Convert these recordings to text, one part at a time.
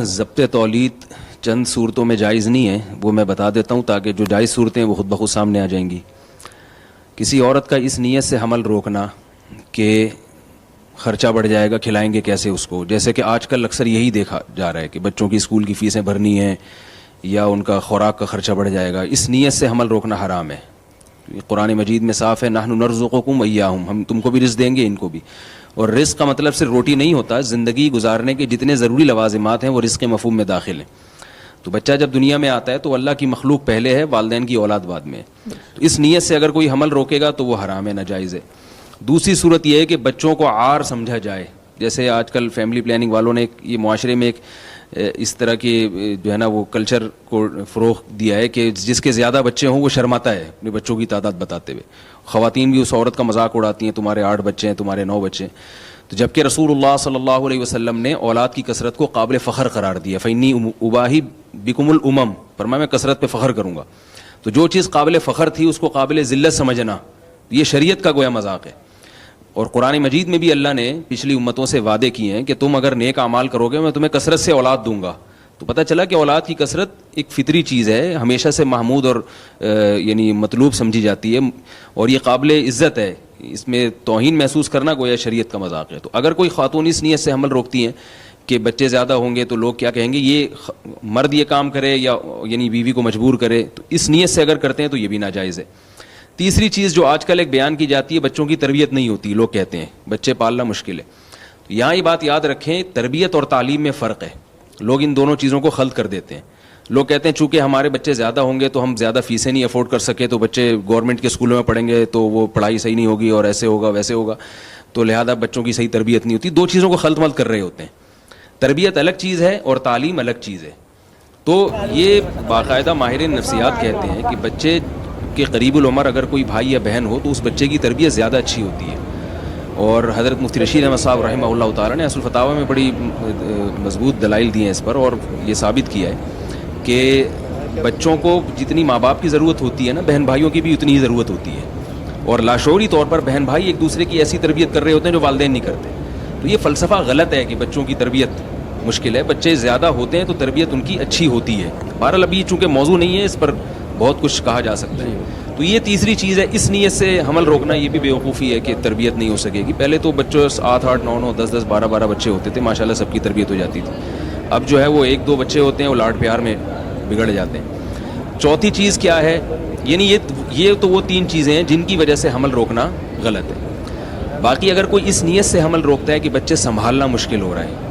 ضبط تولید چند صورتوں میں جائز نہیں ہے، وہ میں بتا دیتا ہوں تاکہ جو جائز صورتیں وہ خود بخود سامنے آ جائیں گی۔ کسی عورت کا اس نیت سے حمل روکنا کہ خرچہ بڑھ جائے گا، کھلائیں گے کیسے اس کو، جیسے کہ آج کل اکثر یہی دیکھا جا رہا ہے کہ بچوں کی اسکول کی فیسیں بھرنی ہیں یا ان کا خوراک کا خرچہ بڑھ جائے گا، اس نیت سے حمل روکنا حرام ہے۔ قرآن مجید میں صاف ہے، نحن نرزقکم وإیاہم، ہم تم کو بھی رزق دیں گے ان کو بھی۔ اور رزق کا مطلب صرف روٹی نہیں ہوتا، زندگی گزارنے کے جتنے ضروری لوازمات ہیں وہ رزق کے مفہوم میں داخل ہیں۔ تو بچہ جب دنیا میں آتا ہے تو اللہ کی مخلوق پہلے ہے، والدین کی اولاد بعد میں ہے، تو اس نیت سے اگر کوئی حمل روکے گا تو وہ حرام ہے، ناجائز ہے۔ دوسری صورت یہ ہے کہ بچوں کو عار سمجھا جائے، جیسے آج کل فیملی پلاننگ والوں نے یہ معاشرے میں ایک اس طرح کی جو ہے نا وہ کلچر کو فروغ دیا ہے کہ جس کے زیادہ بچے ہوں وہ شرماتا ہے اپنے بچوں کی تعداد بتاتے ہوئے۔ خواتین بھی اس عورت کا مذاق اڑاتی ہیں، تمہارے 8 بچے ہیں، تمہارے 9 بچے ہیں، تو جبکہ رسول اللہ صلی اللہ علیہ وسلم نے اولاد کی کثرت کو قابل فخر قرار دیا۔ فإنی أباہی بکم الامم، فرمایا میں کثرت پہ فخر کروں گا۔ تو جو چیز قابل فخر تھی اس کو قابل ذلت سمجھنا، یہ شریعت کا گویا مذاق ہے۔ اور قرآن مجید میں بھی اللہ نے پچھلی امتوں سے وعدے کیے ہیں کہ تم اگر نیک اعمال کرو گے میں تمہیں کثرت سے اولاد دوں گا۔ تو پتہ چلا کہ اولاد کی کثرت ایک فطری چیز ہے، ہمیشہ سے محمود اور یعنی مطلوب سمجھی جاتی ہے، اور یہ قابل عزت ہے، اس میں توہین محسوس کرنا گویا شریعت کا مذاق ہے۔ تو اگر کوئی خاتون اس نیت سے حمل روکتی ہیں کہ بچے زیادہ ہوں گے تو لوگ کیا کہیں گے، یہ مرد یہ کام کرے یا یعنی بیوی کو مجبور کرے، تو اس نیت سے اگر کرتے ہیں تو یہ بھی ناجائز ہے۔ تیسری چیز جو آج کل ایک بیان کی جاتی ہے، بچوں کی تربیت نہیں ہوتی، لوگ کہتے ہیں بچے پالنا مشکل ہے۔ تو یہاں یہ بات یاد رکھیں، تربیت اور تعلیم میں فرق ہے، لوگ ان دونوں چیزوں کو خلط کر دیتے ہیں۔ لوگ کہتے ہیں چونکہ ہمارے بچے زیادہ ہوں گے تو ہم زیادہ فیسیں نہیں افورڈ کر سکے، تو بچے گورنمنٹ کے اسکولوں میں پڑھیں گے تو وہ پڑھائی صحیح نہیں ہوگی اور ایسے ہوگا ویسے ہوگا، تو لہذا بچوں کی صحیح تربیت نہیں ہوتی۔ دو چیزوں کو خلط ملط کر رہے ہوتے ہیں، تربیت الگ چیز ہے اور تعلیم الگ چیز ہے۔ تو یہ باقاعدہ ماہرین نفسیات کہتے ہیں کہ بچے کے قریب العمر اگر کوئی بھائی یا بہن ہو تو اس بچے کی تربیت زیادہ اچھی ہوتی ہے۔ اور حضرت مفتی رشید احمد صاحب رحمہ اللہ تعالیٰ نے اصل فتاوی میں بڑی مضبوط دلائل دی ہیں اس پر، اور یہ ثابت کیا ہے کہ بچوں کو جتنی ماں باپ کی ضرورت ہوتی ہے نا، بہن بھائیوں کی بھی اتنی ہی ضرورت ہوتی ہے، اور لاشعوری طور پر بہن بھائی ایک دوسرے کی ایسی تربیت کر رہے ہوتے ہیں جو والدین نہیں کرتے۔ تو یہ فلسفہ غلط ہے کہ بچوں کی تربیت مشکل ہے، بچے زیادہ ہوتے ہیں تو تربیت ان کی اچھی ہوتی ہے۔ بہرحال ابھی چونکہ موضوع نہیں ہے، اس پر بہت کچھ کہا جا سکتا ہے۔ تو یہ تیسری چیز ہے، اس نیت سے حمل روکنا یہ بھی بیوقوفی ہے کہ تربیت نہیں ہو سکے گی۔ پہلے تو بچوں 8 8 9 9 10 10 12 12 بچے ہوتے تھے، ماشاءاللہ سب کی تربیت ہو جاتی تھی۔ اب جو ہے وہ 1 2 بچے ہوتے ہیں، وہ لاڈ پیار میں بگڑ جاتے ہیں۔ چوتھی چیز کیا ہے، یعنی یہ تو وہ 3 چیزیں ہیں جن کی وجہ سے حمل روکنا غلط ہے۔ باقی اگر کوئی اس نیت سے حمل روکتا ہے کہ بچے سنبھالنا مشکل ہو رہا ہے،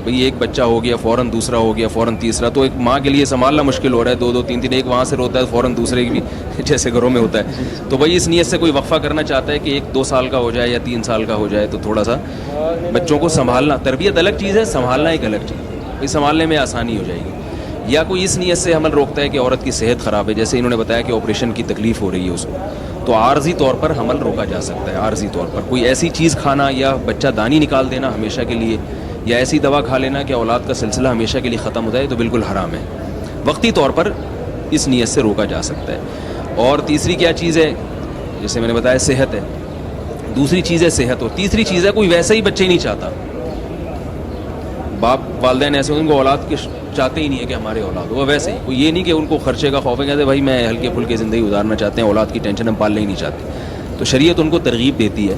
بھئی ایک بچہ ہو گیا فوراً دوسرا ہو گیا فوراً تیسرا، تو ایک ماں کے لیے سنبھالنا مشکل ہو رہا ہے، 2 2 3 3، ایک وہاں سے روتا ہے فوراً دوسرے کی بھی جیسے گھروں میں ہوتا ہے، تو بھئی اس نیت سے کوئی وقفہ کرنا چاہتا ہے کہ 1 2 سال کا ہو جائے یا 3 سال کا ہو جائے تو تھوڑا سا بچوں کو سنبھالنا، تربیت الگ چیز ہے، سنبھالنا ایک الگ چیز ہے، بھئی سنبھالنے میں آسانی ہو جائے گی۔ یا کوئی اس نیت سے حمل روکتا ہے کہ عورت کی صحت خراب ہے، جیسے انہوں نے بتایا کہ آپریشن کی تکلیف ہو رہی ہے اس کو، تو عارضی طور پر حمل روکا جا سکتا ہے۔ عارضی طور پر کوئی ایسی چیز کھانا یا بچہ دانی نکال دینا ہمیشہ کے لیے، یا ایسی دوا کھا لینا کہ اولاد کا سلسلہ ہمیشہ کے لیے ختم ہو جائے، تو بالکل حرام ہے۔ وقتی طور پر اس نیت سے روکا جا سکتا ہے۔ اور تیسری کیا چیز ہے، جیسے میں نے بتایا صحت ہے، دوسری چیز ہے صحت، اور تیسری چیز ہے کوئی ویسا ہی بچے ہی نہیں چاہتا، باپ والدین ایسے ان کو اولاد کے چاہتے ہی نہیں ہے کہ ہمارے اولاد ہو، ویسے ہی کوئی یہ نہیں کہ ان کو خرچے کا خوف ہے، کہتے بھائی میں ہلکے پھلکے زندگی گزارنا چاہتے ہیں، اولاد کی ٹینشن ہم پالنا ہی نہیں چاہتے۔ تو شریعت ان کو ترغیب دیتی ہے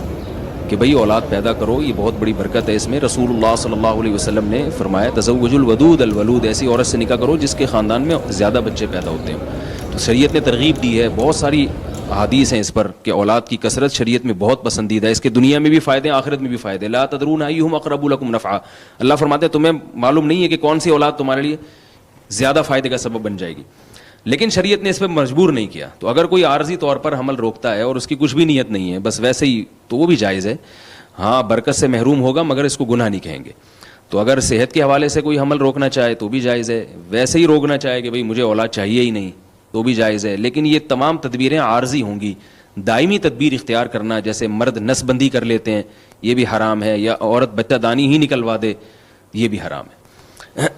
کہ بھئی اولاد پیدا کرو، یہ بہت بڑی برکت ہے اس میں۔ رسول اللہ صلی اللہ علیہ وسلم نے فرمایا تزوج الودود الولود، ایسی عورت سے نکاح کرو جس کے خاندان میں زیادہ بچے پیدا ہوتے ہیں۔ تو شریعت نے ترغیب دی ہے، بہت ساری احادیث ہیں اس پر کہ اولاد کی کثرت شریعت میں بہت پسندیدہ ہے، اس کے دنیا میں بھی فائدے ہیں آخرت میں بھی فائدے۔ لا تدرون ایہم اقرب لکم نفعا، اللہ فرماتے ہیں تمہیں معلوم نہیں ہے کہ کون سی اولاد تمہارے لیے زیادہ فائدے کا سبب بن جائے گی، لیکن شریعت نے اس پہ مجبور نہیں کیا۔ تو اگر کوئی عارضی طور پر حمل روکتا ہے اور اس کی کچھ بھی نیت نہیں ہے، بس ویسے ہی، تو وہ بھی جائز ہے۔ ہاں برکت سے محروم ہوگا مگر اس کو گناہ نہیں کہیں گے۔ تو اگر صحت کے حوالے سے کوئی حمل روکنا چاہے تو بھی جائز ہے، ویسے ہی روکنا چاہے کہ بھئی مجھے اولاد چاہیے ہی نہیں تو بھی جائز ہے، لیکن یہ تمام تدبیریں عارضی ہوں گی۔ دائمی تدبیر اختیار کرنا، جیسے مرد نس بندی کر لیتے ہیں، یہ بھی حرام ہے، یا عورت بچہ دانی ہی نکلوا دے، یہ بھی حرام ہے۔